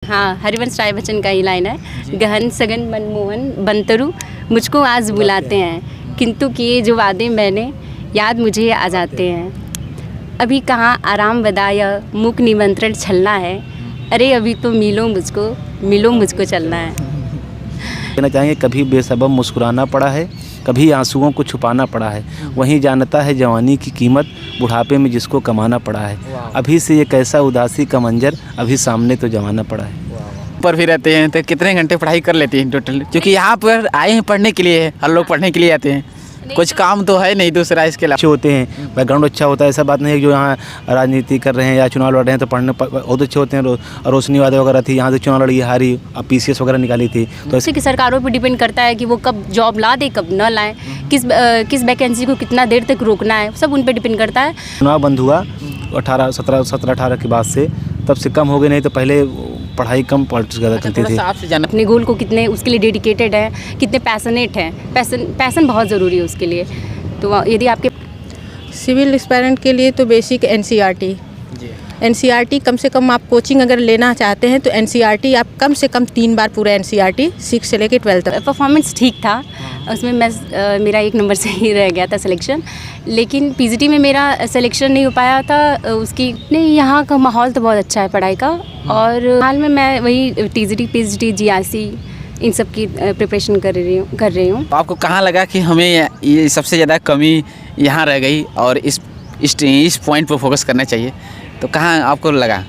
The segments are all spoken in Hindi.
हाँ, हरिवंश राय बच्चन का ही लाइन है, गहन सघन मनमोहन बंतरु मुझको आज बुलाते हैं, किंतु किए जो वादे मैंने याद मुझे आ जाते हैं। अभी कहाँ आराम बदाया मुख निमंत्रण छलना है, अरे अभी तो मिलो मुझको चलना है। कहना चाहेंगे कभी बेसबब मुस्कुराना पड़ा है, कभी आंसुओं को छुपाना पड़ा है, वहीं जानता है जवानी की कीमत बुढ़ापे में जिसको कमाना पड़ा है। अभी से ये कैसा उदासी का मंजर, अभी सामने तो जमाना पड़ा है। पर भी रहते हैं तो कितने घंटे पढ़ाई कर लेते हैं टोटल? क्योंकि यहाँ पर आए हैं पढ़ने के लिए, हर लोग पढ़ने के लिए आते हैं, कुछ काम तो है नहीं दूसरा इसके अलावा। अच्छे होते हैं, बैकग्राउंड अच्छा होता है, ऐसा बात नहीं है जो यहाँ राजनीति कर रहे हैं या चुनाव लड़ रहे हैं तो पढ़ने बहुत अच्छे होते हैं। रोशनी वादे वगैरह थी, यहाँ से चुनाव लड़ी हारी, अब PCS वगैरह निकाली थी। तो जैसे कि सरकारों पर डिपेंड करता है कि वो कब जॉब ला दे कब न लाएं, किस वैकेंसी को कितना देर तक रोकना है, सब उन पर डिपेंड करता है। चुनाव बंद हुआ 17-18 के बाद से, तब से कम हो गए, नहीं तो पहले पढ़ाई कम पॉलिटिक्स ज़्यादा करती थी। आपसे जाना अपने गोल को कितने उसके लिए डेडिकेटेड है, कितने पैशनेट हैं, पैसन बहुत ज़रूरी है उसके लिए। तो यदि आपके सिविल एस्पायरेंट के लिए तो बेसिक NCERT कम से कम आप कोचिंग अगर लेना चाहते हैं तो NCERT आप कम से कम 3 बार पूरा NCERT 6 से लेकर 12 तक। परफॉर्मेंस ठीक था, उसमें मेरा 1 नंबर से ही रह गया था सिलेक्शन, लेकिन PGT में मेरा सिलेक्शन नहीं हो पाया था। उसकी नहीं, यहाँ का माहौल तो बहुत अच्छा है पढ़ाई का, और हाल में मैं वही TGT PGT GRC इन सब की प्रिपरेशन कर रही हूँ। आपको कहाँ लगा कि हमें ये सबसे ज़्यादा कमी यहाँ रह गई और इस पॉइंट पर फोकस करना चाहिए, तो कहाँ आपको लगा?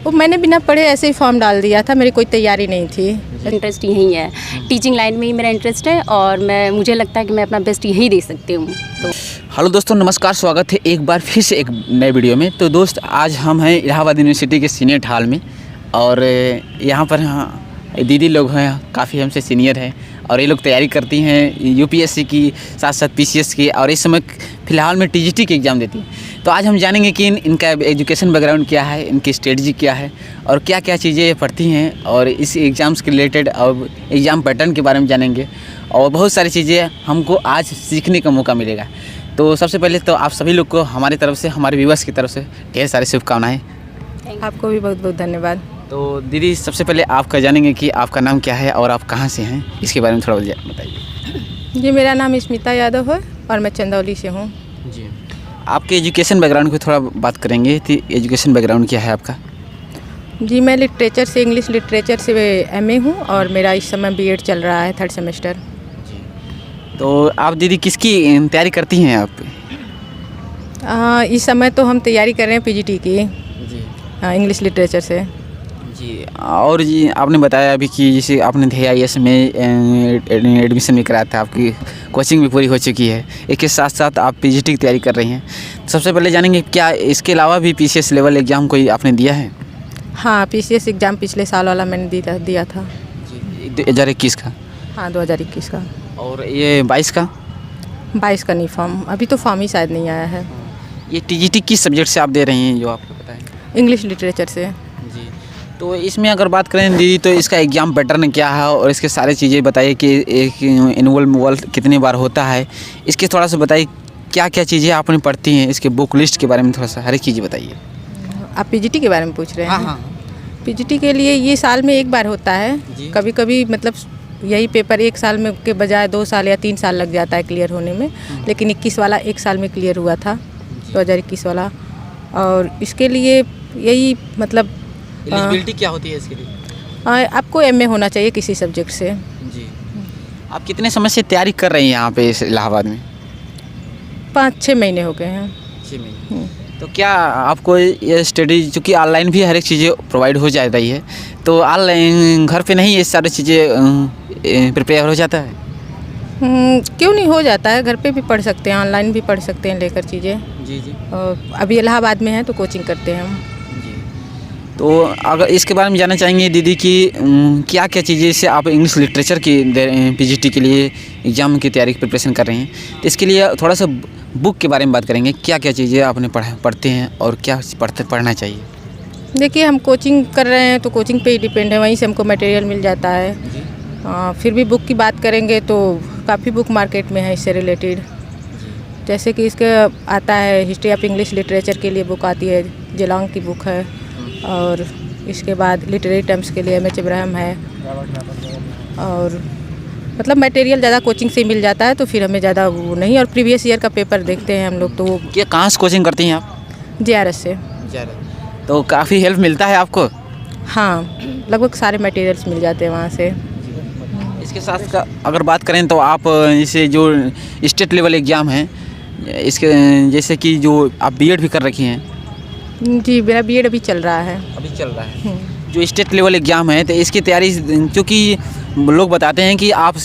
वो मैंने बिना पढ़े ऐसे ही फॉर्म डाल दिया था, मेरी कोई तैयारी नहीं थी। इंटरेस्ट यही है, टीचिंग लाइन में ही मेरा इंटरेस्ट है, और मुझे लगता है कि मैं अपना बेस्ट यही दे सकती हूँ। तो हेलो दोस्तों, नमस्कार, स्वागत है एक बार फिर से एक नए वीडियो में। तो दोस्त, आज हम हैं इलाहाबाद यूनिवर्सिटी के सीनियर हॉल में, और यहाँ पर दीदी लोग हैं, काफ़ी हमसे सीनियर हैं, और ये लोग तैयारी करती हैं UPSC की, साथ साथ PCS की, और इस समय फ़िलहाल में TGT की एग्ज़ाम देती हैं। तो आज हम जानेंगे कि इनका एजुकेशन बैकग्राउंड क्या है, इनकी स्ट्रेटजी क्या है, और क्या क्या चीज़ें पढ़ती हैं, और इस एग्ज़ाम्स के रिलेटेड और एग्ज़ाम पैटर्न के बारे में जानेंगे, और बहुत सारी चीज़ें हमको आज सीखने का मौका मिलेगा। तो सबसे पहले तो आप सभी लोग को हमारी तरफ से, हमारे व्यूअर्स की तरफ से ढेर सारी शुभकामनाएँ। आपको भी बहुत बहुत धन्यवाद। तो दीदी, सबसे पहले आपका जानेंगे कि आपका नाम क्या है और आप कहाँ से हैं, इसके बारे में थोड़ा बताइए। जी, मेरा नाम स्मिता यादव है और मैं चंदौली से हूँ। जी, आपके एजुकेशन बैकग्राउंड को थोड़ा बात करेंगे कि एजुकेशन बैकग्राउंड क्या है आपका? जी, मैं लिटरेचर से, इंग्लिश लिटरेचर से MA हूँ, और मेरा इस समय BEd चल रहा है 3rd सेमेस्टर। तो आप दीदी किसकी तैयारी करती हैं आप? इस समय तो हम तैयारी कर रहे हैं PGT की, इंग्लिश लिटरेचर से। जी, और जी आपने बताया अभी कि जैसे आपने DIS में एडमिशन भी कराया था, आपकी कोचिंग भी पूरी हो चुकी है, इसके साथ साथ आप PGT की तैयारी कर रही हैं। सबसे पहले जानेंगे क्या इसके अलावा भी PCS लेवल एग्ज़ाम कोई आपने दिया है? हाँ, PCS एग्ज़ाम पिछले साल वाला मैंने दिया था। 2021 का? हाँ, 2021 का। और ये 22 का? 22 का नहीं फॉर्म, अभी तो फॉर्म ही शायद नहीं आया है। ये TGT किस सब्जेक्ट से आप दे रही हैं, जो आपको पता है? इंग्लिश लिटरेचर से। जी, तो इसमें अगर बात करें दीदी, तो इसका एग्ज़ाम पैटर्न क्या है, और इसके सारी चीज़ें बताइए कि एक एनुअल कितनी बार होता है, इसके थोड़ा सा बताइए क्या क्या चीज़ें आपने पढ़ती हैं, इसके बुक लिस्ट के बारे में थोड़ा सा हर एक चीज़ बताइए। आप PGT के बारे में पूछ रहे हैं? हाँ। PGT के लिए ये साल में 1 बार होता है, कभी कभी मतलब यही पेपर 1 साल में के बजाय 2 साल या 3 साल लग जाता है क्लियर होने में, लेकिन 21 वाला 1 साल में क्लियर हुआ था, 2021 वाला। और इसके लिए यही मतलब एलिजिबिलिटी क्या होती है इसके लिए? आपको MA होना चाहिए किसी सब्जेक्ट से। जी, आप कितने समय से तैयारी कर रही हैं यहाँ पे इस इलाहाबाद में? 5-6 महीने हो गए हैं। 6 महीने। तो क्या आपको ये स्टडी, चूँकि ऑनलाइन भी हर एक चीज़ें प्रोवाइड हो जा रही है, तो ऑनलाइन घर पे नहीं ये सारी चीज़ें प्रिपेयर हो जाता है? क्यों नहीं हो जाता है, घर पे भी पढ़ सकते हैं, ऑनलाइन भी पढ़ सकते हैं लेकर चीज़ें। जी। और अभी इलाहाबाद में हैं तो कोचिंग करते हैं हम। जी, तो अगर इसके बारे में जानना चाहेंगे दीदी कि क्या क्या चीज़ें से आप इंग्लिश लिटरेचर की PGT के लिए एग्ज़ाम की तैयारी प्रिपरेशन कर रही हैं, तो इसके लिए थोड़ा सा बुक के बारे में बात करेंगे। क्या क्या चीज़ें आपने पढ़ते हैं और क्या पढ़ना चाहिए? देखिए, हम कोचिंग कर रहे हैं तो कोचिंग पे ही डिपेंड है, वहीं से हमको मटेरियल मिल जाता है। फिर भी बुक की बात करेंगे तो काफ़ी बुक मार्केट में है इससे रिलेटेड, जैसे कि इसके आता है हिस्ट्री ऑफ इंग्लिश लिटरेचर के लिए बुक आती है, जेलोंग की बुक है, और इसके बाद लिटरेरी टर्म्स के लिए एम.एच. इब्राहिम है। और मतलब मटेरियल ज़्यादा कोचिंग से मिल जाता है तो फिर हमें ज़्यादा वो नहीं, और प्रीवियस ईयर का पेपर देखते हैं हम लोग तो वो क्या कहाँ से कोचिंग करती हैं आप? JRS से। तो काफ़ी हेल्प मिलता है आपको? हाँ, लगभग सारे मटेरियल्स मिल जाते हैं वहाँ से। इसके साथ का अगर बात करें तो आप इसे जो स्टेट लेवल एग्ज़ाम है, इसके जैसे कि जो आप बीएड भी कर रखी हैं। जी, मेरा बीएड अभी चल रहा है। अभी चल रहा है। जो स्टेट लेवल एग्ज़ाम है तो इसकी तैयारी, क्योंकि लोग बताते हैं कि आप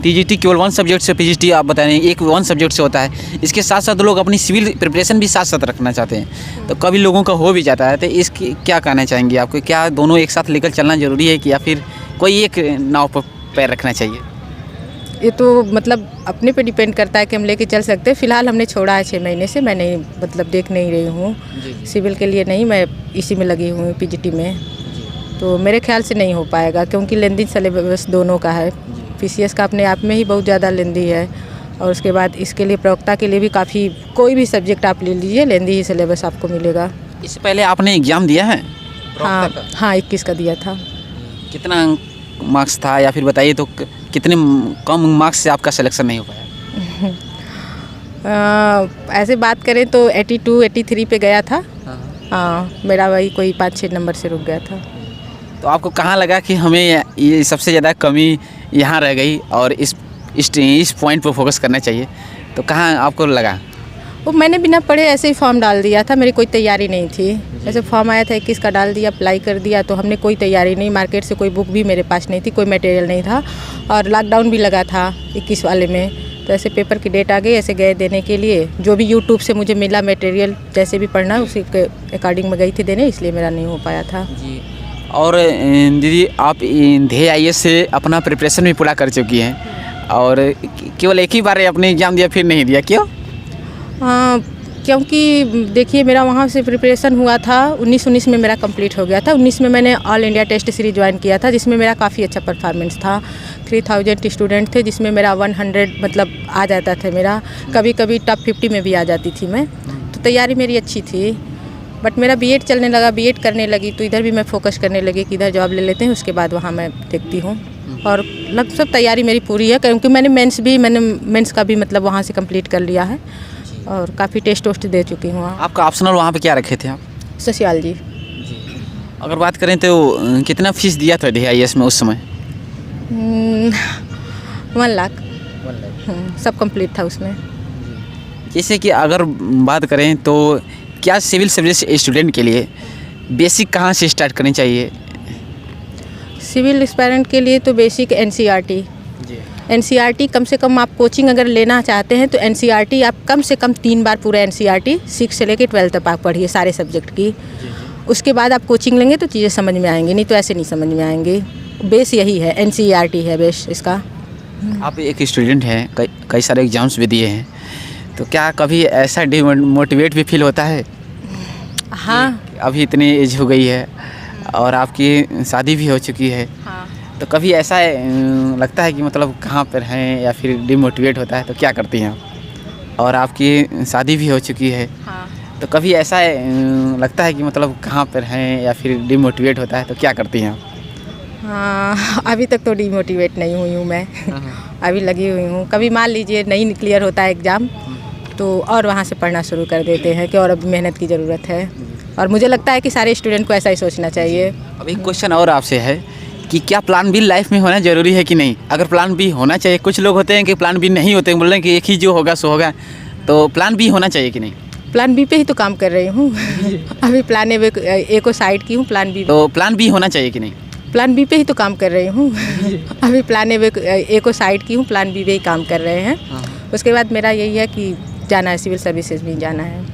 टीजीटी केवल 1 सब्जेक्ट से, पीजीटी आप बता रहे हैं एक 1 सब्जेक्ट से होता है। इसके साथ साथ लोग अपनी सिविल प्रिपरेशन भी साथ साथ रखना चाहते हैं, तो कभी लोगों का हो भी जाता है। तो इसकी क्या कहना चाहेंगे आपको, क्या दोनों एक साथ लेकर चलना ज़रूरी है कि या फिर कोई एक नाव पर पैर रखना चाहिए? ये तो मतलब अपने पे डिपेंड करता है कि हम लेके चल सकते हैं। फ़िलहाल हमने छोड़ा है 6 महीने से, मैं नहीं मतलब देख नहीं रही हूँ सिविल के लिए, नहीं मैं इसी में लगी हूँ पीजीटी में। तो मेरे ख्याल से नहीं हो पाएगा क्योंकि लेंदी सिलेबस दोनों का है। पीसीएस का अपने आप में ही बहुत ज़्यादा लेंदी है, और उसके बाद इसके लिए प्रवक्ता के लिए भी काफ़ी, कोई भी सब्जेक्ट आप ले लीजिए लेंदी ही सिलेबस आपको मिलेगा। इससे पहले आपने एग्ज़ाम दिया है? हाँ, 21 का दिया था। कितना मार्क्स था, या फिर बताइए तो कितने कम मार्क्स से आपका सिलेक्शन नहीं हो पाया? ऐसे बात करें तो 82, 83 पे गया था। हाँ, मेरा वही कोई 5-6 नंबर से रुक गया था। तो आपको कहाँ लगा कि हमें ये सबसे ज़्यादा कमी यहाँ रह गई और इस पॉइंट पर फोकस करना चाहिए, तो कहाँ आपको लगा? वो मैंने बिना पढ़े ऐसे ही फॉर्म डाल दिया था, मेरी कोई तैयारी नहीं थी। ऐसे फॉर्म आया था 21 का, डाल दिया, अप्लाई कर दिया, तो हमने कोई तैयारी नहीं, मार्केट से कोई बुक भी मेरे पास नहीं थी, कोई मटेरियल नहीं था, और लॉकडाउन भी लगा था 21 वाले में। तो ऐसे पेपर की डेट आ गई, ऐसे गए देने के लिए, जो भी यूट्यूब से मुझे मिला मटेरियल जैसे भी पढ़ना उसी के अकॉर्डिंग में गई थी देने, इसलिए मेरा नहीं हो पाया था। जी। और दीदी आप ध्येय IAS से अपना प्रिपरेशन भी पूरा कर चुकी हैं, और केवल एक ही बार अपने एग्ज़ाम दिया फिर नहीं दिया, क्यों? क्योंकि देखिए मेरा वहाँ से प्रिपरेशन हुआ था 19 में मेरा कंप्लीट हो गया था। 19 में मैंने all India test series join किया था, जिसमें मेरा काफ़ी अच्छा परफॉर्मेंस था। 3000 स्टूडेंट थे, जिसमें मेरा 100 मतलब आ जाता था मेरा, कभी कभी टॉप 50 में भी आ जाती थी मैं, तो तैयारी मेरी अच्छी थी। बट मेरा बीएड चलने लगा, बीएड करने लगी तो इधर भी मैं फोकस करने लगी कि इधर जॉब ले लेते हैं, उसके बाद वहाँ मैं देखती हूँ। और लगभग सब तैयारी मेरी पूरी है, क्योंकि मैंने मेंस का भी मतलब वहाँ से कंप्लीट कर लिया है, और काफ़ी टेस्ट वोस्ट दे चुकी हूँ। आपका ऑप्शनल वहाँ पे क्या रखे थे आप? सोशियोलॉजी। अगर बात करें तो कितना फीस दिया था ध्येय IAS में उस समय? 1 लाख सब कंप्लीट था उसमें। जैसे कि अगर बात करें तो क्या सिविल सर्विस स्टूडेंट के लिए बेसिक कहाँ से स्टार्ट करनी चाहिए? सिविल एस्पायरेंट के लिए तो बेसिक NCERT कम से कम, आप कोचिंग अगर लेना चाहते हैं तो NCERT आप कम से कम 3 बार पूरा NCERT 6 से लेकर 12 तक आप पढ़िए सारे सब्जेक्ट की। उसके बाद आप कोचिंग लेंगे तो चीज़ें समझ में आएंगी, नहीं तो ऐसे नहीं समझ में आएंगी। बेस यही है, NCERT है बेस इसका। आप एक स्टूडेंट हैं, कई सारे एग्ज़ाम्स भी दिए हैं, तो क्या कभी ऐसा डिमोटिवेट भी फील होता है? हाँ, अभी इतनी एज हो गई है और आपकी शादी भी हो चुकी है। हाँ। तो कभी ऐसा लगता है कि मतलब कहाँ पर हैं, या फिर डिमोटिवेट होता है तो क्या करती हैं आप? और आपकी शादी भी हो चुकी है। हाँ। तो कभी ऐसा लगता है कि मतलब कहाँ पर हैं, या फिर डिमोटिवेट होता है तो क्या करती हैं आप? हाँ, अभी तक तो डिमोटिवेट नहीं हुई हूँ मैं। अभी लगी हुई हूँ। कभी मान लीजिए नहीं क्लियर होता है एग्ज़ाम तो और वहाँ से पढ़ना शुरू कर देते हैं कि और अभी मेहनत की ज़रूरत है, और मुझे लगता है कि सारे स्टूडेंट को ऐसा ही सोचना चाहिए। अब एक क्वेश्चन और आपसे है कि क्या प्लान बी लाइफ में होना ज़रूरी है कि नहीं? अगर प्लान बी होना चाहिए, कुछ लोग होते हैं कि प्लान बी नहीं होते, बोल रहे हैं कि एक ही जो होगा सो होगा, तो प्लान बी होना चाहिए कि नहीं? प्लान बी पे ही तो काम कर रही हूँ। अभी प्लान ए को साइड की हूँ, प्लान बी। तो प्लान बी होना चाहिए कि नहीं? प्लान बी पे ही तो काम कर रही हूँ। अभी प्लान ए को साइड की हूँ, प्लान बी पे ही काम कर रहे हैं। उसके बाद मेरा यही है कि जाना है, सिविल सर्विसेज में जाना है।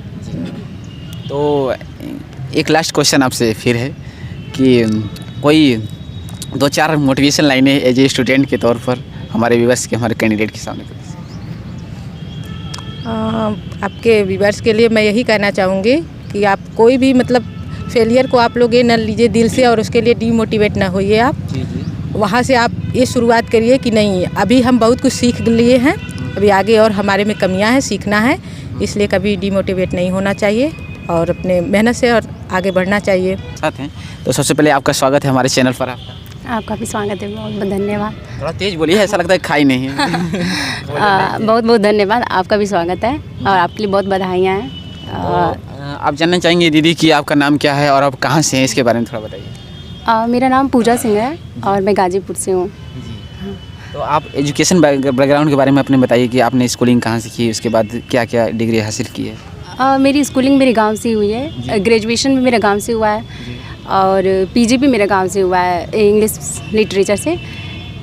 तो एक लास्ट क्वेश्चन आपसे फिर है कि कोई 2-4 मोटिवेशन लाइनें एज ए स्टूडेंट के तौर पर हमारे व्यूअर्स के, हमारे कैंडिडेट के सामने कर। आपके व्यूअर्स के लिए मैं यही कहना चाहूँगी कि आप कोई भी मतलब फेलियर को आप लोग ये न लीजिए दिल से, और उसके लिए डीमोटिवेट ना होइए आप। वहाँ से आप ये शुरुआत करिए कि नहीं, अभी हम बहुत कुछ सीख लिए हैं, अभी आगे और हमारे में कमियां हैं, सीखना है, इसलिए कभी डीमोटिवेट नहीं होना चाहिए। और अपने मेहनत से और आगे बढ़ना चाहिए। साथ हैं तो सबसे पहले आपका स्वागत है हमारे चैनल पर। आपका आपका भी स्वागत है, बहुत बहुत धन्यवाद। थोड़ा तेज बोलिए, ऐसा लगता है खाई नहीं है। बहुत बहुत धन्यवाद, आपका भी स्वागत है और आपके लिए बहुत बधाइयाँ हैं। आप जानना चाहेंगे दीदी कि आपका नाम क्या है और आप कहाँ से हैं, इसके बारे में थोड़ा बताइए। मेरा नाम पूजा सिंह है और मैं गाजीपुर से हूँ। तो आप एजुकेशन बैकग्राउंड के बारे में अपने बताइए कि आपने स्कूलिंग कहाँ से की, उसके बाद क्या क्या डिग्री हासिल की है। मेरी स्कूलिंग मेरे गांव से हुई है, ग्रेजुएशन भी मेरे गांव से हुआ है और पीजी भी मेरे गांव से हुआ है इंग्लिश लिटरेचर से।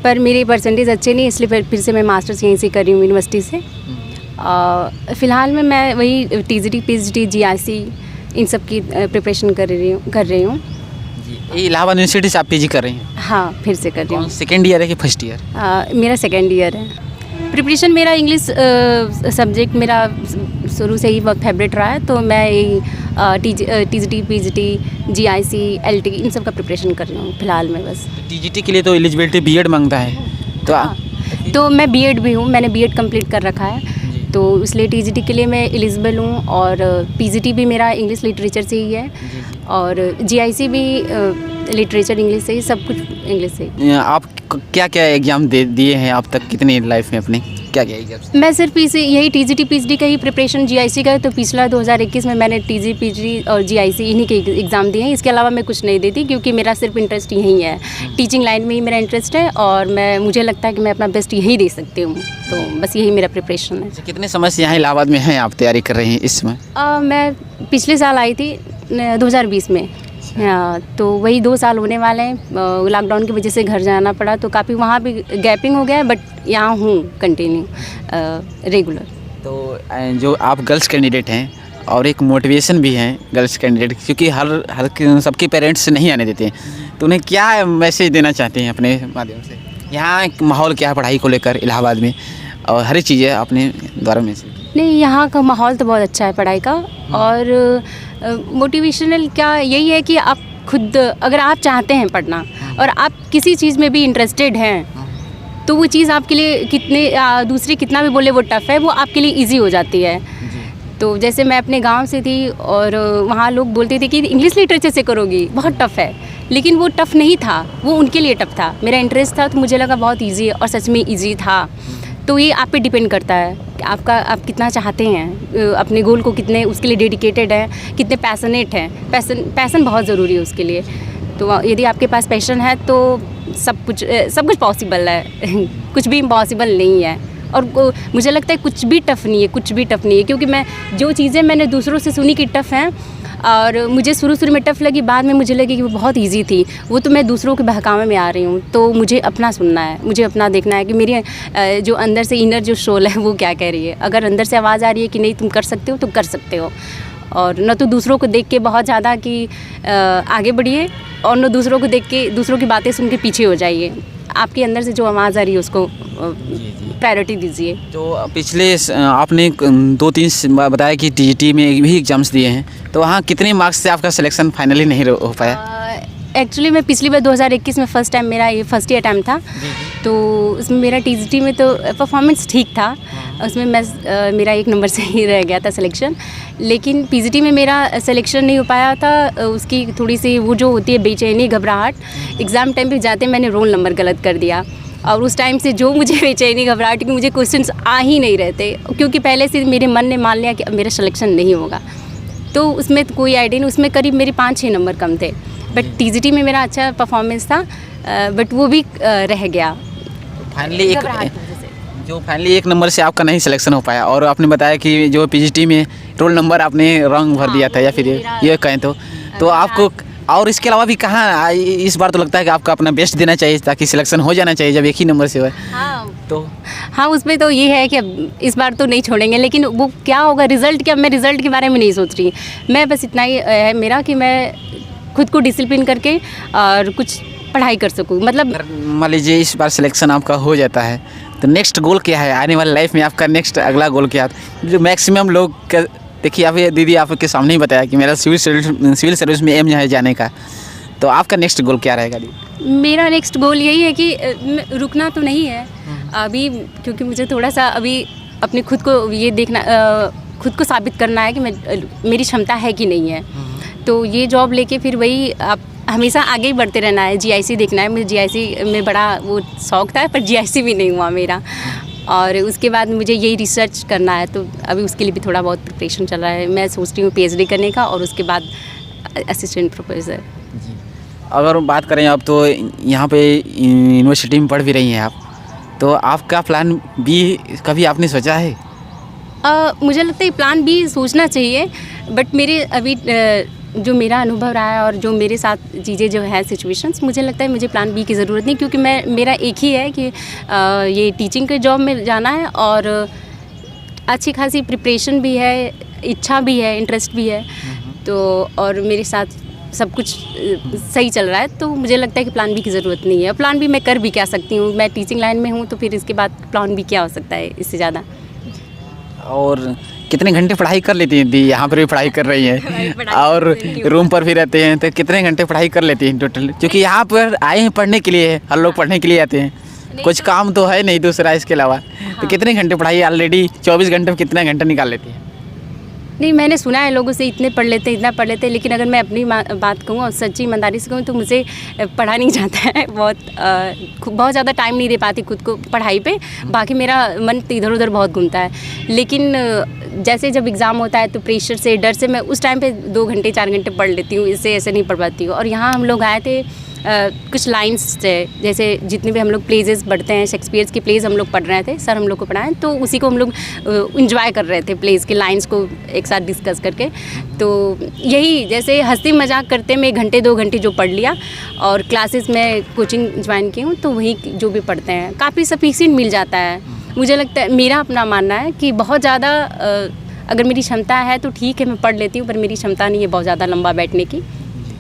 पर मेरे परसेंटेज अच्छे नहीं, इसलिए फिर से मैं मास्टर्स यहीं से कर रही हूँ यूनिवर्सिटी से। फ़िलहाल में मैं वही टीजीटी पीएचडी जीआईसी इन सब की प्रिपरेशन कर रही हूँ। ये इलाहाबाद यूनिवर्सिटी से आप पीजी कर रही हैं? हाँ, फिर से कर रही हूँ। सेकेंड ईयर है कि फर्स्ट ईयर? मेरा सेकेंड ईयर है। प्रिपरेशन मेरा इंग्लिश सब्जेक्ट मेरा शुरू से ही बहुत फेवरेट रहा है, तो मैं टीजीटी पीजीटी जीआईसी एलटी इन सब का प्रिपरेशन कर रही हूँ फ़िलहाल में बस। टीजीटी के लिए तो एलिजिबिलिटी बीएड मांगता है, तो मैं बीएड भी हूँ, मैंने बीएड कंप्लीट कर रखा है, तो इसलिए टीजीटी के लिए मैं एलिजिबल हूँ। और पीजीटी भी मेरा इंग्लिश लिटरेचर से ही है और जीआईसी भी लिटरेचर इंग्लिश से ही, सब कुछ इंग्लिश से ही। आप क्या क्या एग्ज़ाम दिए हैं आप तक, कितने लाइफ में अपने क्या क्या एग्जाम? मैं सिर्फ यही टीजीटी पीएचडी का ही प्रिपरेशन, जीआईसी का है तो पिछला 2021 में मैंने टीजी पीएचडी और जीआईसी इन्हीं के एग्ज़ाम दिए हैं। इसके अलावा मैं कुछ नहीं देती क्योंकि मेरा सिर्फ इंटरेस्ट यही है, टीचिंग लाइन में ही मेरा इंटरेस्ट है और मुझे लगता है कि मैं अपना बेस्ट यही दे सकती हूँ, तो बस यही मेरा प्रिपरेशन है। कितने समय से यहाँ इलाहाबाद में हैं आप, तैयारी कर रही हैं इस समय? मैं पिछले साल आई थी 2020 में, तो वही 2 साल होने वाले हैं। लॉकडाउन की वजह से घर जाना पड़ा तो काफ़ी वहाँ भी गैपिंग हो गया है, बट यहाँ हूँ कंटिन्यू रेगुलर। तो जो आप गर्ल्स कैंडिडेट हैं और एक मोटिवेशन भी हैं गर्ल्स कैंडिडेट, क्योंकि हर सबके पेरेंट्स नहीं आने देते हैं, तो उन्हें क्या मैसेज देना चाहते हैं अपने माध्यम से? यहाँ माहौल क्या है पढ़ाई को लेकर इलाहाबाद में और हर एक चीज़ें अपने द्वारा में से? नहीं, यहाँ का माहौल तो बहुत अच्छा है पढ़ाई का, और मोटिवेशनल क्या यही है कि आप खुद अगर आप चाहते हैं पढ़ना और आप किसी चीज़ में भी इंटरेस्टेड हैं तो वो चीज़ आपके लिए दूसरे कितना भी बोले वो टफ़ है, वो आपके लिए इजी हो जाती है। तो जैसे मैं अपने गांव से थी और वहाँ लोग बोलते थे कि इंग्लिश लिटरेचर से करोगी, बहुत टफ़ है, लेकिन वो टफ़ नहीं था, वो उनके लिए टफ़ था। मेरा इंटरेस्ट था तो मुझे लगा बहुत ईजी है और सच में ईजी था। तो ये आप पे डिपेंड करता है कि आप कितना चाहते हैं, अपने गोल को कितने उसके लिए डेडिकेटेड हैं, कितने पैशनेट हैं। पैसन बहुत ज़रूरी है उसके लिए। तो यदि आपके पास पैशन है तो सब कुछ पॉसिबल है। कुछ भी इम्पॉसिबल नहीं है और मुझे लगता है कुछ भी टफ़ नहीं है, क्योंकि मैं जो चीज़ें मैंने दूसरों से सुनी कि टफ़ हैं और मुझे शुरू में टफ़ लगी, बाद में मुझे लगी कि वो बहुत इजी थी, वो तो मैं दूसरों के बहकावे में आ रही हूँ। तो मुझे अपना सुनना है, मुझे अपना देखना है कि मेरी जो अंदर से इनर जो सोल है वो क्या कह रही है। अगर अंदर से आवाज़ आ रही है कि नहीं तुम कर सकते हो तो कर सकते हो, और न तो दूसरों को देख के बहुत ज़्यादा कि आगे बढ़िए और न दूसरों को देख के दूसरों की बातें सुन के पीछे हो जाइए। आपके अंदर से जो आवाज़ आ रही है उसको प्रायोरिटी दीजिए। तो पिछले आपने 2-3 बताया कि टीजीटी में भी एग्ज़ाम्स दिए हैं, तो वहाँ कितने मार्क्स से आपका सिलेक्शन फाइनली नहीं हो पाया? एक्चुअली मैं पिछली बार 2021 में फर्स्ट टाइम मेरा ये फर्स्ट ईयर टाइम था, तो उसमें मेरा टीजीटी में तो परफॉर्मेंस ठीक था, उसमें मेरा 1 नंबर से ही रह गया था सिलेक्शन। लेकिन पीजीटी में मेरा सिलेक्शन नहीं हो पाया था, उसकी थोड़ी सी वो जो होती है बेचैनी घबराहट, एग्ज़ाम टाइम पे जाते मैंने रोल नंबर गलत कर दिया और उस टाइम से जो मुझे बेचैनी घबराहट कि मुझे क्वेश्चंस आ ही नहीं रहे थे, क्योंकि पहले से मेरे मन ने मान लिया कि अब मेरा सिलेक्शन नहीं होगा। तो उसमें तो कोई आइडिया नहीं, उसमें करीब मेरे 5-6 नंबर कम थे, बट टीजीटी में मेरा अच्छा परफॉर्मेंस था, बट वो भी रह गया फाइनली। जो फाइनली 1 नंबर से आपका नहीं सिलेक्शन हो पाया, और आपने बताया कि जो पीजीटी में रोल नंबर आपने रॉन्ग भर दिया था, या फिर ये कहें तो आपको, और इसके अलावा भी कहाँ इस बार तो लगता है कि आपका अपना बेस्ट देना चाहिए ताकि सिलेक्शन हो जाना चाहिए जब 1 ही नंबर से हुआ। हाँ, उसमें तो ये है कि अब इस बार तो नहीं छोड़ेंगे, लेकिन वो क्या होगा रिज़ल्ट, क्या मैं रिज़ल्ट के बारे में नहीं सोच रही। मैं बस इतना ही है मेरा कि मैं खुद को डिसिप्लिन करके और कुछ पढ़ाई कर सकूँ। मतलब मान लीजिए इस बार सिलेक्शन आपका हो जाता है तो नेक्स्ट गोल क्या है आने वाली लाइफ में? आपका नेक्स्ट अगला गोल क्या है? जो मैक्सिमम लोग देखिए, आप दीदी आपके सामने ही बताया कि मेरा सिविल सर्विस में एम है जाने का, तो आपका नेक्स्ट गोल क्या रहेगा दीदी? मेरा नेक्स्ट गोल यही है कि रुकना तो नहीं है अभी, क्योंकि मुझे थोड़ा सा अभी अपने खुद को ये देखना खुद को साबित करना है कि मेरी क्षमता है कि नहीं है। तो ये जॉब लेके फिर वही आप हमेशा आगे ही बढ़ते रहना है। जीआईसी देखना है, मुझे जीआईसी में बड़ा वो शौक़ था, पर जीआईसी भी नहीं हुआ मेरा। और उसके बाद मुझे यही रिसर्च करना है, तो अभी उसके लिए भी थोड़ा बहुत प्रिपरेशन चल रहा है। मैं सोच रही हूँ पीएचडी करने का और उसके बाद असिस्टेंट प्रोफेसर। अगर बात करें आप तो यहाँ पे यूनिवर्सिटी में पढ़ भी रही हैं आप, तो आपका प्लान बी कभी आपने सोचा है? मुझे लगता है प्लान बी सोचना चाहिए, बट मेरे अभी जो मेरा अनुभव रहा है और जो मेरे साथ चीज़ें जो है सिचुएशंस, मुझे लगता है मुझे प्लान बी की ज़रूरत नहीं, क्योंकि मेरा एक ही है कि ये टीचिंग के जॉब में जाना है और अच्छी खासी प्रिपरेशन भी है, इच्छा भी है, इंटरेस्ट भी है, तो और मेरे साथ सब कुछ सही चल रहा है, तो मुझे लगता है कि प्लान बी की ज़रूरत नहीं है। प्लान बी मैं कर भी क्या सकती हूँ, मैं टीचिंग लाइन में हूँ, तो फिर इसके बाद प्लान बी क्या हो सकता है इससे ज़्यादा। और कितने घंटे पढ़ाई कर लेती हैं दी? यहाँ पर भी पढ़ाई कर रही हैं और रूम पर भी रहते हैं, तो कितने घंटे पढ़ाई कर लेती हैं टोटल? क्योंकि यहाँ पर आए हैं पढ़ने के लिए, हर लोग पढ़ने के लिए आते हैं, कुछ काम तो है नहीं दूसरा इसके अलावा। तो कितने घंटे पढ़ाई ऑलरेडी 24 घंटे में कितना घंटा निकाल लेती हैं? नहीं, मैंने सुना है लोगों से इतने पढ़ लेते हैं, इतना पढ़ लेते हैं, लेकिन अगर मैं अपनी बात कहूँ और सच्ची ईमानदारी से कहूँ तो मुझे पढ़ा नहीं जाता है। बहुत ज़्यादा टाइम नहीं दे पाती खुद को पढ़ाई पे, बाकी मेरा मन इधर उधर बहुत घूमता है। लेकिन जैसे जब एग्ज़ाम होता है तो प्रेशर से, डर से मैं उस टाइम पे 2 घंटे 4 घंटे पढ़ लेती हूँ, इससे ऐसे नहीं पढ़ पाती हूँ। और यहाँ हम लोग आए थे कुछ लाइन्स से, जैसे जितने भी हम लोग प्लेजेस पढ़ते हैं, शेक्सपियर्स के प्लेज हम लोग पढ़ रहे थे, सर हम लोग को पढ़ाएं, तो उसी को हम लोग इंजॉय कर रहे थे, प्लेज के लाइन्स को एक साथ डिस्कस करके। तो यही जैसे हंसी मजाक करते में 1 घंटे 2 घंटे जो पढ़ लिया, और क्लासेस में कोचिंग ज्वाइन की हूँ, तो वही जो भी पढ़ते हैं काफ़ी सफिशिएंट मिल जाता है। मुझे लगता है, मेरा अपना मानना है कि बहुत ज़्यादा अगर मेरी क्षमता है तो ठीक है, मैं पढ़ लेती हूँ, पर मेरी क्षमता नहीं है बहुत ज़्यादा लंबा बैठने की।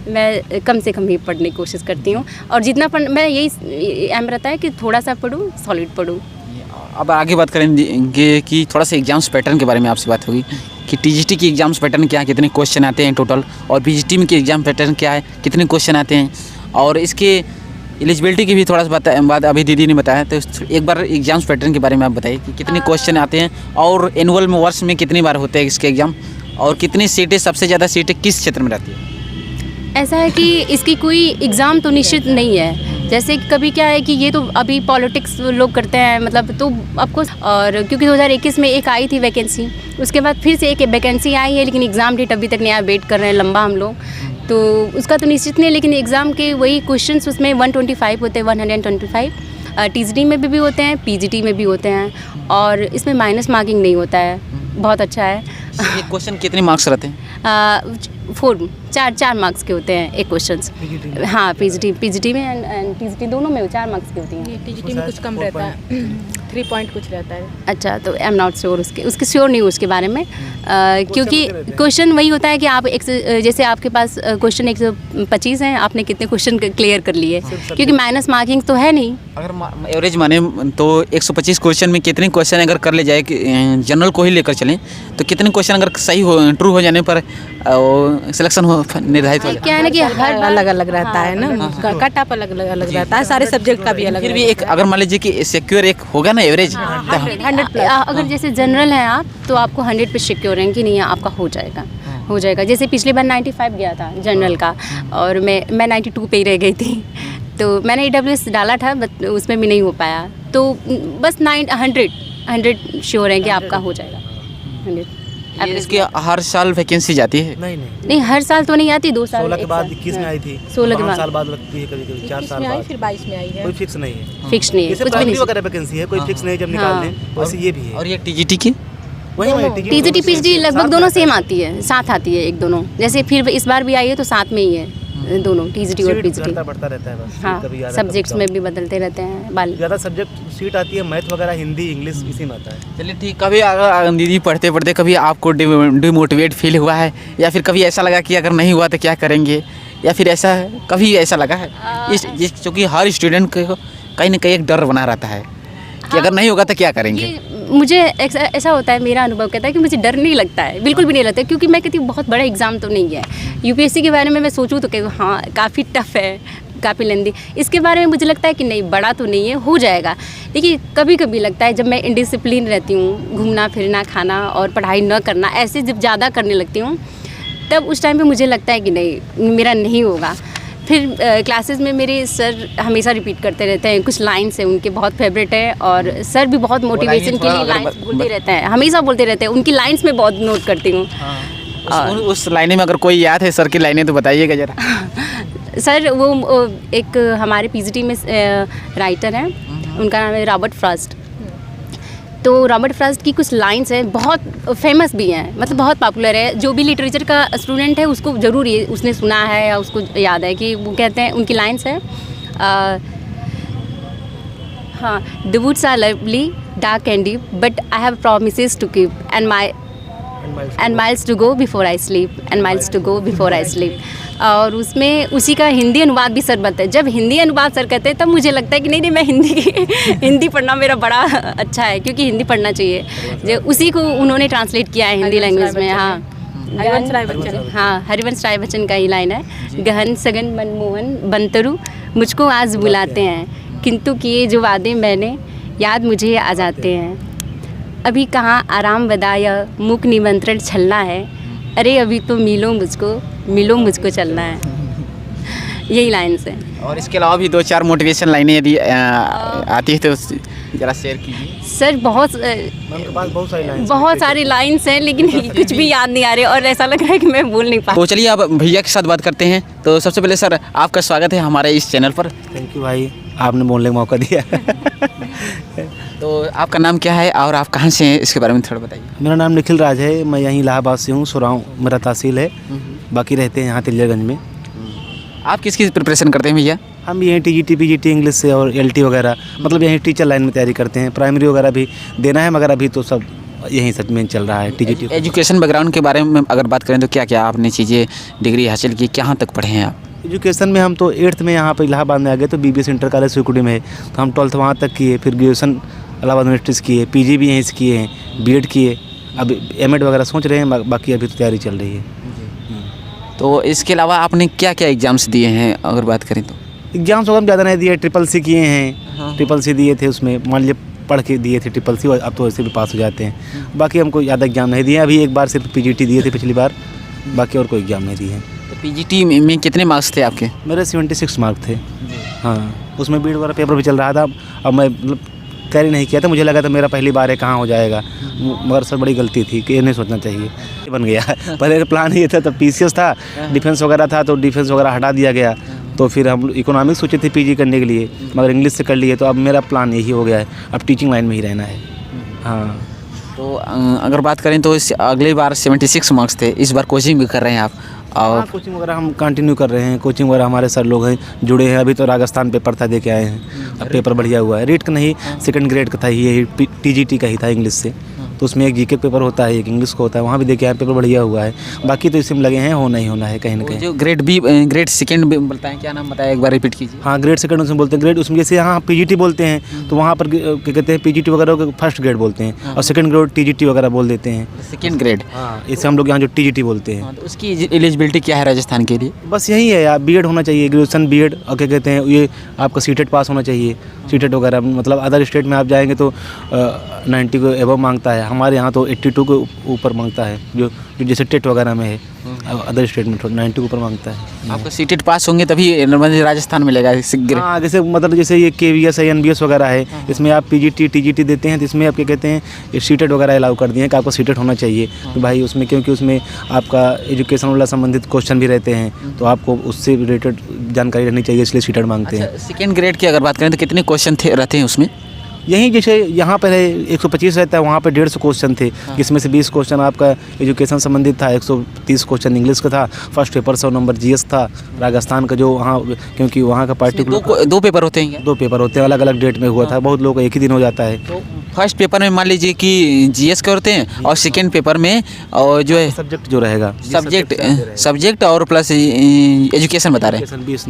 मैं कम से कम ही पढ़ने की कोशिश करती हूँ, और जितना मैं यही एम रहता है कि थोड़ा सा पढूँ, सॉलिड पढूँ। अब आगे बात करेंगे कि थोड़ा सा एग्जाम्स पैटर्न के बारे में आपसे बात होगी कि टीजीटी की एग्जाम्स पैटर्न क्या है, कितने क्वेश्चन आते हैं टोटल, और पीजीटी में की एग्जाम पैटर्न क्या है, कितने क्वेश्चन आते हैं, और इसके एलिजिबिलिटी की भी थोड़ा सा बात अभी दीदी ने बताया। तो एक बार एग्जाम्स पैटर्न के बारे में आप बताइए कि कितने क्वेश्चन आते हैं, और एनुअल में वर्ष में कितनी बार होते हैं इसके एग्ज़ाम, और कितनी सीटें, सबसे ज़्यादा सीटें किस क्षेत्र में रहती है? ऐसा है कि इसकी कोई एग्ज़ाम तो निश्चित नहीं है। जैसे कभी क्या है कि ये तो अभी पॉलिटिक्स लोग करते हैं, मतलब तो आपको, और क्योंकि 2021 में एक आई थी वैकेंसी, उसके बाद फिर से एक वैकेंसी आई है, लेकिन एग्ज़ाम डेट अभी तक नहीं आया, वेट कर रहे हैं लंबा हम लोग, तो उसका तो निश्चित नहीं। लेकिन एग्ज़ाम के वही क्वेश्चंस उसमें 125 होते हैं, 125 टीजीटी में भी होते हैं, पीजीटी में भी होते हैं, और इसमें माइनस मार्किंग नहीं होता है, बहुत अच्छा है। एक क्वेश्चन कितने मार्क्स रहते हैं? 4 मार्क्स के होते हैं एक क्वेश्चन। हाँ, पीजीटी में एंड टीजीटी दोनों में 4 मार्क्स के होती हैं। टीजीटी में कुछ कम रहता है, 3 पॉइंट कुछ रहता है। अच्छा, तो आई एम नॉट श्योर उसके श्योर नहीं हूँ उसके बारे में, क्योंकि क्वेश्चन वही होता है कि आप जैसे आपके पास क्वेश्चन 125 हैं, आपने कितने क्वेश्चन क्लियर कर लिए, क्योंकि माइनस मार्किंग तो है नहीं। अगर एवरेज माने तो 125 क्वेश्चन में कितने क्वेश्चन अगर कर ले जाए, जनरल को ही लेकर चलें, तो कितने क्वेश्चन अगर सही हो, ट्रू हो जाने पर सिलेक्शन हो निर्धारित हो जाए? क्या है ना कि हर अलग अलग रहता है ना, कट ऑफ अलग अलग रहता है, सारे सब्जेक्ट का भी अलग। फिर भी एक अगर मान लीजिए कि सिक्योर एक होगा ना एवरेज 100+। अगर जैसे जनरल हैं आप, तो आपको 100 पे सिक्योर हैं कि नहीं, आपका हो जाएगा। जैसे पिछली बार 95 गया था जनरल का, और मैं 92 पे ही रह गई थी, तो मैंने AWS डाला था, बट उसमें भी नहीं हो पाया। तो बस 100 श्योर है कि आपका हो जाएगा 100। इसकी हर साल वैकेंसी जाती है? नहीं, हर साल तो नहीं आती, 2 साल 16 के बाद 21 में आई थी, 16 के बाद साल बाद लगती है, कभी 4 साल बाद, फिर 22 में आई है। कोई फिक्स नहीं है, फिक्स नहीं है, कुछ भी नहीं वगैरह वैकेंसी है, कोई फिक्स नहीं जब निकाल लें, वैसे ये भी है। और ये टीजीटी की टीजीटी पीजीटी लगभग दोनों सेम आती है, साथ आती है एक दोनों। जैसे फिर इस बार भी आई है तो साथ में ही है दोनों, टीजीटी और पीजीटी। बढ़ता रहता है बस। हाँ, सब्जेक्ट्स में भी बदलते रहते हैं। ज़्यादा सब्जेक्ट सीट आती है, मैथ वगैरह, हिंदी, इंग्लिश, इसी में आता है। चलिए ठीक। कभी अगर दीदी पढ़ते पढ़ते कभी आपको डिमोटिवेट फील हुआ है, या फिर कभी ऐसा लगा कि अगर नहीं हुआ तो क्या करेंगे, या फिर ऐसा कभी ऐसा लगा है? क्योंकि हर स्टूडेंट को कहीं ना कहीं एक डर बना रहता है कि अगर नहीं होगा तो क्या करेंगे। मुझे ऐसा होता है, मेरा अनुभव कहता है कि मुझे डर नहीं लगता है, बिल्कुल भी नहीं लगता है, क्योंकि मैं कहती हूँ बहुत बड़ा एग्ज़ाम तो नहीं है। यूपीएससी के बारे में मैं सोचूँ तो हाँ काफ़ी टफ है, काफ़ी लेंदी। इसके बारे में मुझे लगता है कि नहीं, बड़ा तो नहीं है, हो जाएगा। देखिए कभी कभी लगता है जब मैं इंडिसिप्लिन रहती हूँ, घूमना फिरना खाना और पढ़ाई न करना ऐसे जब ज़्यादा करने लगती हूँ, तब उस टाइम पे मुझे लगता है कि नहीं, मेरा नहीं होगा। फिर क्लासेस में मेरे सर हमेशा रिपीट करते रहते हैं, कुछ लाइन्स हैं उनके बहुत फेवरेट है, और सर भी बहुत मोटिवेशन के लिए लाइन्स बोलते रहते हैं, हमेशा बोलते रहते हैं। उनकी लाइन्स में बहुत नोट करती हूँ। उस लाइने में अगर कोई याद है सर की लाइनें तो बताइएगा जरा। सर वो एक हमारे पीजीटी में राइटर हैं, उनका नाम है रॉबर्ट फ्रॉस्ट। तो रॉबर्ट फ्रॉस्ट की कुछ लाइन्स हैं, बहुत फेमस भी हैं, मतलब बहुत पॉपुलर है। जो भी लिटरेचर का स्टूडेंट है उसको ज़रूर ये उसने सुना है या उसको याद है कि वो कहते हैं, उनकी लाइन्स है हाँ, the woods are lovely dark and deep but I have promises to keep and miles to go before I sleep and miles to go before I sleep. और उसमें उसी का हिंदी अनुवाद भी सर बताते हैं। जब हिंदी अनुवाद सर कहते हैं तब मुझे लगता है कि नहीं मैं हिंदी पढ़ना मेरा बड़ा अच्छा है, क्योंकि हिंदी पढ़ना चाहिए। जो उसी को उन्होंने ट्रांसलेट किया है हिंदी लैंग्वेज में। हाँ, हरिवंश राय बच्चन का ही लाइन है, गहन सघन मनमोहन बंतरु मुझको आज बुलाते हैं, किंतु किए जो वादे मैंने याद मुझे आ जाते हैं। अभी कहाँ आराम बदाया मुख निमंत्रण छलना है, अरे अभी तो मिलो मुझको चलना है। यही लाइन्स हैं। और इसके अलावा भी 2-4 मोटिवेशन लाइनें यदि आती है तो जरा शेयर कीजिए। सर बहुत सारी लाइन्स हैं, लेकिन कुछ भी याद नहीं आ रहे और ऐसा लग रहा है कि मैं बोल नहीं पा। तो चलिए अब भैया के साथ बात करते हैं। तो सबसे पहले सर आपका स्वागत है हमारे इस चैनल पर। थैंक यू भाई, आपने बोलने का मौका दिया। तो आपका नाम क्या है और आप कहाँ से हैं, इसके बारे में थोड़ा बताइए। मेरा नाम निखिल राज है, मैं यहीं इलाहाबाद से हूँ, सुराव मेरा तहसील है, बाकी रहते हैं यहाँ तिलियागंज में। आप किसकी प्रिपरेशन करते हैं भैया? हम यहीं टीजीटी पीजीटी इंग्लिश से और एलटी वगैरह, मतलब यहीं टीचर लाइन में तैयारी करते हैं। प्राइमरी वगैरह भी देना है, मगर अभी तो सब यहीं सब में चल रहा है टीजीटी। एजुकेशन बैकग्राउंड के बारे में अगर बात करें तो क्या क्या आपने चीज़ें डिग्री हासिल की, कहाँ तक पढ़े हैं आप? एजुकेशन में हम तो 8th में यहाँ पर इलाहाबाद में आ गए, तो BBS इंटर कॉलेज सिकुड़ी में है, तो हम 12th वहाँ तक किए, फिर ग्रेजुएशन इलाहाबाद यूनिवर्सिटी से किए, PG भी यहीं से किए हैं, B.Ed किए, अब M.Ed वगैरह सोच रहे हैं, बाकी अभी तो तैयारी चल रही है। तो इसके अलावा आपने क्या क्या एग्ज़ाम्स दिए हैं अगर बात करें तो? एग्जाम्स वगैरह ज़्यादा नहीं दिए, CCC किए हैं, CCC दिए थे, उसमें मान लीजिए पढ़ के दिए थे CCC, अब तो वैसे भी पास हो जाते हैं। बाकी हमको ज़्यादा एग्जाम नहीं दिए, अभी एक बार सिर्फ PGT दिए थे पिछली बार, बाकी और कोई एग्जाम नहीं दिए हैं। तो PGT में कितने मार्क्स थे आपके? मेरे 76 मार्क थे। हाँ, उसमें B.Ed वगैरह पेपर भी चल रहा था, अब मैं मतलब तैयारी नहीं किया था, मुझे लगा था मेरा पहली बार है, कहाँ हो जाएगा, मगर सर बड़ी गलती थी कि ये नहीं सोचना चाहिए, बन गया। पहले प्लान ये था, तब PCS था, डिफेंस वगैरह था, तो डिफेंस वगैरह हटा दिया गया, तो फिर हम इकोनॉमिक्स सोचे थे PG करने के लिए, मगर इंग्लिश से कर लिए, तो अब मेरा प्लान यही हो गया है, अब टीचिंग लाइन में ही रहना है। हाँ, तो अगर बात करें तो इस अगली बार 76 मार्क्स थे, इस बार कोचिंग भी कर रहे हैं आप? और कोचिंग वगैरह हम कंटिन्यू कर रहे हैं, कोचिंग वगैरह हमारे सर लोग हैं जुड़े हैं। अभी तो राजस्थान पेपर था, दे के आए हैं, अब पेपर बढ़िया हुआ है। रेट का नहीं, 2nd ग्रेड का था, ये TGT का ही था इंग्लिश से, तो उसमें एक GK पेपर होता है, एक इंग्लिश का होता है, वहाँ भी देखे आए, पेपर बढ़िया हुआ है। बाकी तो इसी में लगे हैं, होना ही होना है कहीं ना कहीं। जो ग्रेड 2 बोलता है, क्या नाम बताया, एक बार रिपीट कीजिए। हाँ, ग्रेड 2 उसमें बोलते हैं, ग्रेड उसमें जैसे यहाँ PGT बोलते हैं, तो वहाँ पर क्या कहते हैं, PGT वगैरह को 1st ग्रेड बोलते हैं, और 2nd ग्रेड TGT वगैरह बोल देते हैं। 2nd ग्रेड, हाँ, इसे हम लोग यहाँ जो TGT बोलते हैं। तो उसकी एलिजिबिलिटी क्या है राजस्थान के लिए? बस यही है यार, B.Ed होना चाहिए, ग्रेजुएशन B.Ed, और क्या कहते हैं, ये आपका CTET पास होना चाहिए, CTET वगैरह। मतलब अदर स्टेट में आप जाएंगे तो 90 को एबव मांगता है, हमारे यहाँ तो 82 को ऊपर मांगता है, जो जैसे टेट वगैरह में है, अदर स्टेट में 90 के ऊपर मांगता है। आपको CTET पास होंगे तभी राजस्थान मिलेगा? हाँ, जैसे मतलब जैसे ये KVS है, NBS वगैरह है, इसमें आप PGT TGT देते हैं, तो इसमें आप क्या कहते हैं, ये CTET वगैरह अलाउ कर दिए हैं कि आपको CTET होना चाहिए। तो भाई उसमें, क्योंकि उसमें आपका एजुकेशन वाला संबंधित क्वेश्चन भी रहते हैं, तो आपको उससे रिलेटेड जानकारी रहनी चाहिए, इसलिए CTET मांगते हैं। 2nd ग्रेड की अगर बात करें तो कितने क्वेश्चन रहते हैं उसमें? यहीं जैसे यहाँ पर है 125 रहता है, वहाँ पर 150 क्वेश्चन थे, जिसमें से 20 क्वेश्चन आपका एजुकेशन संबंधित था, 130 क्वेश्चन इंग्लिश का था, फर्स्ट पेपर 100 नंबर GS था राजस्थान का, जो वहाँ क्योंकि वहाँ का पार्टिकुलर 2 पेपर होते हैं? 2 पेपर होते हैं, अलग अलग डेट में हुआ था, बहुत लोगों का एक ही दिन हो जाता है। तो फर्स्ट पेपर में मान लीजिए कि GS के होते हैं, और 2nd पेपर में और जो है सब्जेक्ट जो रहेगा, सब्जेक्ट और प्लस एजुकेशन बता रहे हैं, 20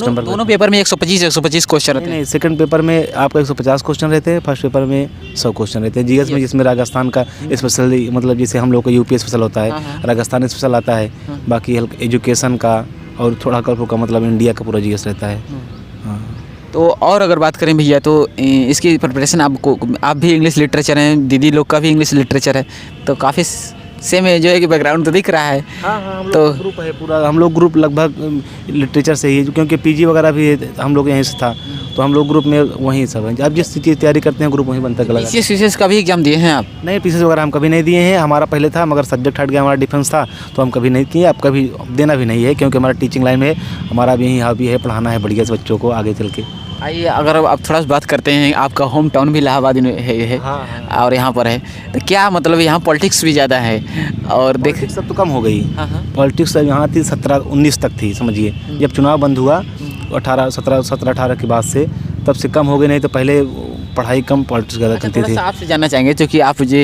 नंबर दोनों पेपर में 125 क्वेश्चन रहते हैं। नहीं, 2nd पेपर में आपका 150 क्वेश्चन रहते हैं, फर्स्ट पेपर में 100 क्वेश्चन रहते हैं। GS में, जिसमें राजस्थान का स्पेशली, मतलब जैसे हम लोग का UP स्पेशल होता है, राजस्थान स्पेशल आता है, बाकी एजुकेशन का और थोड़ा कल्प का मतलब इंडिया का पूरा जीएस रहता है। हाँ। तो और अगर बात करें भैया तो इसकी प्रिपरेशन आपको, आप भी इंग्लिश लिटरेचर हैं, दीदी लोग का भी इंग्लिश लिटरेचर है, तो काफ़ी सेम है जो है कि बैकग्राउंड तो दिख रहा है। हाँ हाँ, हम तो लोग ग्रुप है पूरा, हम लोग ग्रुप लगभग लिटरेचर से ही, क्योंकि पीजी वगैरह भी हम लोग यहीं से था, तो हम लोग ग्रुप में वहीं सब हैं। अब जिस चीज़ की तैयारी करते हैं ग्रुप वहीं बनता चला जाता है। पीसीएस का भी एग्जाम दिए हैं आप? नहीं, पीसीएस वगैरह हम कभी नहीं दिए हैं, हमारा पहले था मगर सब्जेक्ट हट गया, हमारा डिफेंस था तो हम कभी नहीं किए, अब कभी देना भी नहीं है, क्योंकि हमारा टीचिंग लाइन में हमारा भी यही हॉबी है, पढ़ाना है बढ़िया से बच्चों को आगे चल के। आइए अगर आप थोड़ा सा बात करते हैं, आपका होम टाउन भी इलाहाबाद है हाँ। और यहाँ पर है, तो क्या मतलब यहाँ पॉलिटिक्स भी ज़्यादा है और देख पॉलिटिक्स सब तो कम हो गई। हाँ हाँ पॉलिटिक्स यहाँ थी 17-19 तक थी समझिए, जब चुनाव बंद हुआ 17-18 के बाद से तब से कम हो गई, नहीं तो पहले पढ़ाई कम पॉलिटिक्स ज़्यादा चलती थी। आपसे जानना चाहेंगे क्योंकि आप जो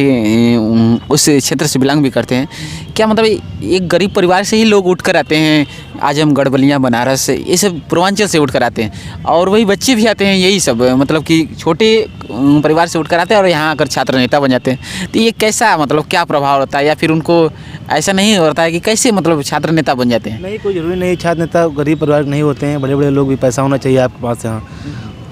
उस क्षेत्र से बिलोंग भी करते हैं, क्या मतलब एक गरीब परिवार से ही लोग उठ कर आते हैं, आजमगढ़, बलिया, बनारस, ये सब पूर्वांचल से उठ कर आते हैं, और वही बच्चे भी आते हैं यही सब, मतलब कि छोटे परिवार से उठ कर आते हैं और यहाँ आकर छात्र नेता बन जाते हैं, तो ये कैसा मतलब क्या प्रभाव होता है, या फिर उनको ऐसा नहीं होता है कि कैसे मतलब छात्र नेता बन जाते हैं? नहीं, कोई ज़रूरी नहीं छात्र नेता गरीब परिवार नहीं होते हैं, बड़े बड़े लोग भी, पैसा होना चाहिए आपके पास यहाँ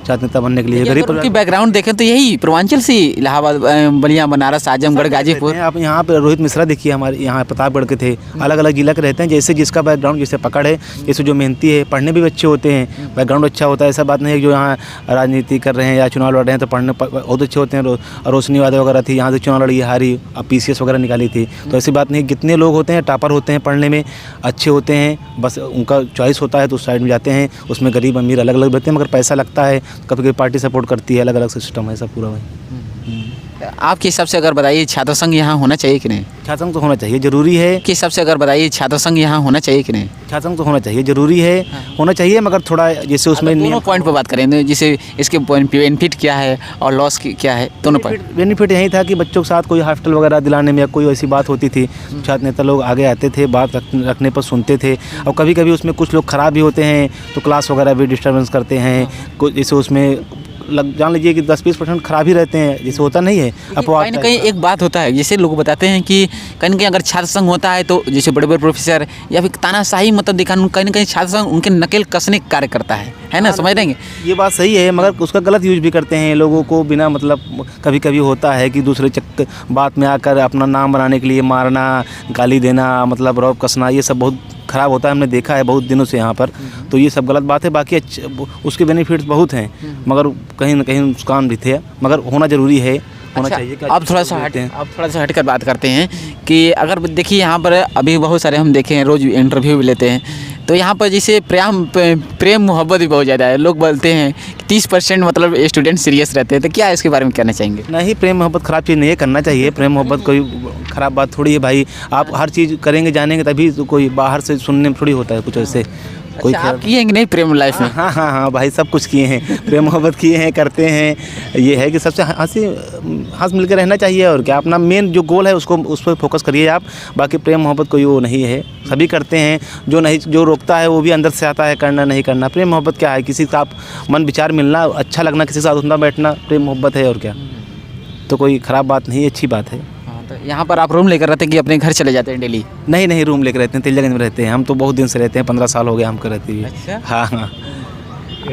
छात्र नेता बनने के लिए। गरीब की बैकग्राउंड देखें तो यही पूर्वांचल से, इलाहाबाद, बलिया, बनारस, आजमगढ़, गाजीपुर। आप यहाँ पे रोहित मिश्रा देखिए, हमारे यहाँ प्रतापगढ़ के थे, अलग अलग जिला के रहते हैं, जैसे जिसका बैकग्राउंड जैसे पकड़ है, जैसे जो मेहनती है, पढ़ने भी अच्छे होते हैं, बैकग्राउंड अच्छा होता है, ऐसा बात नहीं है जो यहाँ राजनीति कर रहे हैं या चुनाव लड़ रहे हैं तो पढ़ने बहुत अच्छे होते हैं। रोशनी यादव वगैरह थी, यहाँ से चुनाव लड़ी, हारी, अब पीसीएस वगैरह निकाली थी, तो ऐसी बात नहीं, कितने लोग होते हैं टॉपर होते हैं, पढ़ने में अच्छे होते हैं, बस उनका चॉइस होता है तो उस साइड में जाते हैं, उसमें गरीब अमीर अलग अलग रहते हैं, मगर पैसा लगता है, कभी कभी पार्टी सपोर्ट करती है, अलग अलग सिस्टम है सब पूरा। आपके हिसाब से अगर बताइए छात्र संघ यहाँ होना चाहिए कि नहीं? छात्र संघ तो होना चाहिए, जरूरी है। के हिसाब से अगर बताइए छात्र संघ यहाँ होना चाहिए कि नहीं? छात्र संघ तो होना चाहिए, जरूरी है, होना चाहिए, मगर थोड़ा जैसे उसमें दोनों पॉइंट पर बात करें, जैसे इसके बेनिफिट क्या है और लॉस क्या है, दोनों पॉइंट। बेनिफिट यही था कि बच्चों के साथ कोई हॉस्टल वगैरह दिलाने में या कोई ऐसी बात होती थी, छात्र नेता लोग आगे आते थे, बात रखने पर सुनते थे, और कभी कभी उसमें कुछ लोग ख़राब भी होते हैं तो क्लास वगैरह भी डिस्टर्बेंस करते हैं, कुछ जैसे उसमें जान लीजिए कि 10-20% खराब ही रहते हैं, जैसे होता नहीं है अपवाद। कहीं ना कहीं एक बात होता है, जैसे लोग बताते हैं कि कहीं ना कहीं अगर छात्र संघ होता है तो जैसे बड़े बड़े प्रोफेसर या फिर तानाशाही मतलब दिखाना, कहीं ना कहीं छात्र संघ उनके नकेल कसने का कार्य करता है ना, समझ देंगे? ये बात सही है, मगर उसका गलत यूज भी करते हैं लोगों को बिना मतलब। कभी कभी होता है कि दूसरे बात में आकर अपना नाम बनाने के लिए मारना, गाली देना, मतलब रौब कसना, ये सब बहुत ख़राब होता है, हमने देखा है बहुत दिनों से यहाँ पर, तो ये सब गलत बात है। बाकी उसके बेनिफिट्स बहुत हैं, मगर कहीं ना कहीं नुकसान भी थे, मगर होना ज़रूरी है, होना चाहिए। अब थोड़ा सा हटकर बात करते हैं कि अगर देखिए यहाँ पर अभी बहुत सारे हम देखे हैं, रोज़ इंटरव्यू भी लेते हैं, तो यहाँ पर जैसे प्रेम मोहब्बत भी बहुत ज़्यादा है, लोग बोलते हैं कि 30% मतलब स्टूडेंट सीरियस रहते हैं, तो क्या इसके बारे में कहना चाहेंगे? नहीं, प्रेम मोहब्बत ख़राब चीज़ नहीं है, करना चाहिए। प्रेम मोहब्बत कोई ख़राब बात थोड़ी है भाई, आप हर चीज़ करेंगे जानेंगे तभी, तो कोई बाहर से सुनने में थोड़ी होता है कुछ ऐसे। कोई आप किए हैं कि नहीं प्रेम लाइफ में? हाँ भाई, सब कुछ किए हैं, प्रेम मोहब्बत किए हैं, करते हैं। ये है कि सबसे हंस मिल के रहना चाहिए, और क्या अपना मेन जो गोल है उसको उस पर फोकस करिए आप। बाकी प्रेम मोहब्बत कोई वो नहीं है, सभी करते हैं, जो रोकता है वो भी अंदर से आता है करना नहीं करना। प्रेम मोहब्बत क्या है, किसी का आप मन विचार मिलना, अच्छा लगना, किसी के साथ उठना बैठना, प्रेम मोहब्बत है, और क्या। तो कोई ख़राब बात नहीं, अच्छी बात है। तो यहाँ पर आप रूम लेकर रहते हैं कि अपने घर चले जाते हैं डेली? नहीं, रूम लेकर रहते हैं, तिलजागंज में रहते हैं हम, तो बहुत दिन से रहते हैं, 15 साल हो गए हमको रहते हुए। अच्छा? हाँ।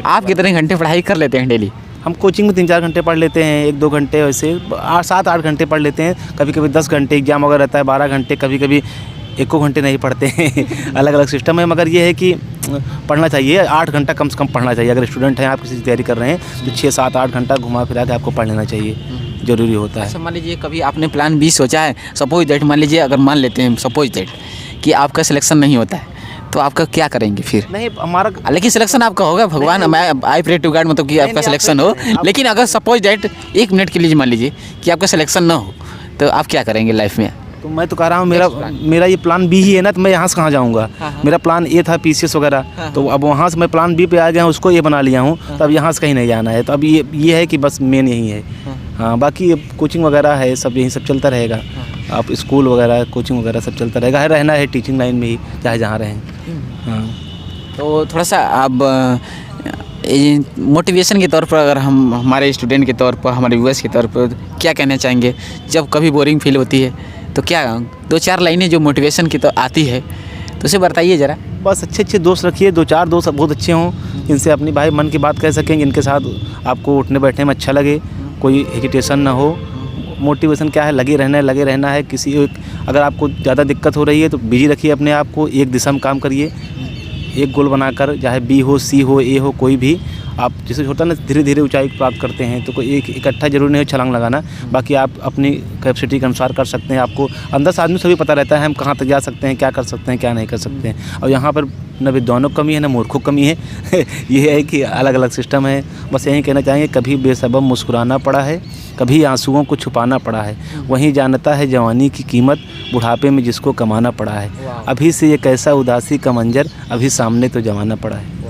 आप कितने घंटे पढ़ाई कर लेते हैं डेली? हम कोचिंग में 3-4 घंटे पढ़ लेते हैं, 1-2 घंटे, वैसे 7-8 घंटे पढ़ लेते हैं, कभी कभी 10 घंटे, एग्जाम वगैरह रहता है 12 घंटे, कभी कभी 1 घंटे नहीं पढ़ते हैं। अलग अलग सिस्टम है, मगर ये है कि पढ़ना चाहिए, 8 घंटा कम से कम पढ़ना चाहिए। अगर स्टूडेंट हैं, आप किसी की तैयारी कर रहे हैं तो 6-7-8 घंटा घुमा फिरा के आपको पढ़ लेना चाहिए, ज़रूरी होता है। अच्छा, मान लीजिए कभी आपने प्लान B सोचा है, सपोज दैट, मान लीजिए अगर मान लेते हैं सपोज दैट कि आपका सिलेक्शन नहीं होता है, तो आपका क्या करेंगे फिर? नहीं, हमारा लेकिन सिलेक्शन आपका होगा, भगवान, मैं आई प्रे टू गॉड मतलब कि आपका सिलेक्शन हो, लेकिन अगर सपोज दैट 1 मिनट के लिए मान लीजिए कि आपका सिलेक्शन ना हो, तो आप क्या करेंगे लाइफ में? तो मैं तो कह रहा हूँ, मेरा ये प्लान B ही है ना, तो मैं यहाँ से कहाँ जाऊँगा। मेरा प्लान A था पीसीएस वगैरह, तो अब वहाँ से मैं प्लान B पे आ गया हूँ, उसको ये बना लिया हूँ, तो अब यहाँ से कहीं नहीं जाना है। तो अब ये है कि बस मेन यही है। हाँ, बाकी कोचिंग वगैरह है, सब यही सब चलता रहेगा। आप स्कूल वगैरह, कोचिंग वगैरह सब चलता रहेगा, रहना है टीचिंग लाइन में ही, चाहे जहाँ रहें। हाँ, तो थोड़ा सा आप मोटिवेशन के तौर पर, अगर हम हमारे स्टूडेंट के तौर पर, हमारे व्यूअर्स के तौर पर क्या कहना चाहेंगे? जब कभी बोरिंग फील होती है तो क्या 2-4 लाइनें जो मोटिवेशन की तो आती है, तो उसे बताइए ज़रा। बस अच्छे अच्छे दोस्त रखिए, 2-4 दोस्त बहुत अच्छे हों, इनसे अपनी भाई मन की बात कह सकेंगे, इनके साथ आपको उठने बैठने में अच्छा लगे, कोई हेजिटेशन ना हो। मोटिवेशन क्या है, लगे रहना है। किसी एक अगर आपको ज़्यादा दिक्कत हो रही है तो बिजी रखिए अपने आप को, एक दिशा में काम करिए, एक गोल बनाकर, चाहे बी हो, सी हो, ए हो, कोई भी आप जैसे होता है ना धीरे धीरे ऊंचाई प्राप्त करते हैं, तो कोई एक इकट्ठा जरूरी नहीं है छलांग लगाना, बाकी आप अपनी कैपेसिटी के अनुसार कर सकते हैं। आपको अंदर से आदमी सभी पता रहता है हम कहाँ तक जा सकते हैं, क्या कर सकते हैं, क्या नहीं कर सकते हैं। और यहाँ पर न विद्वानों की कमी है, न मूर्खों की कमी है ये है कि अलग अलग सिस्टम है। बस यही कहना चाहेंगे, कभी बेसबब मुस्कुराना पड़ा है, कभी आंसुओं को छुपाना पड़ा है, वहीं जानता है जवानी की कीमत, बुढ़ापे में जिसको कमाना पड़ा है। अभी से ये कैसा उदासी का मंजर, अभी सामने तो जमाना पड़ा है।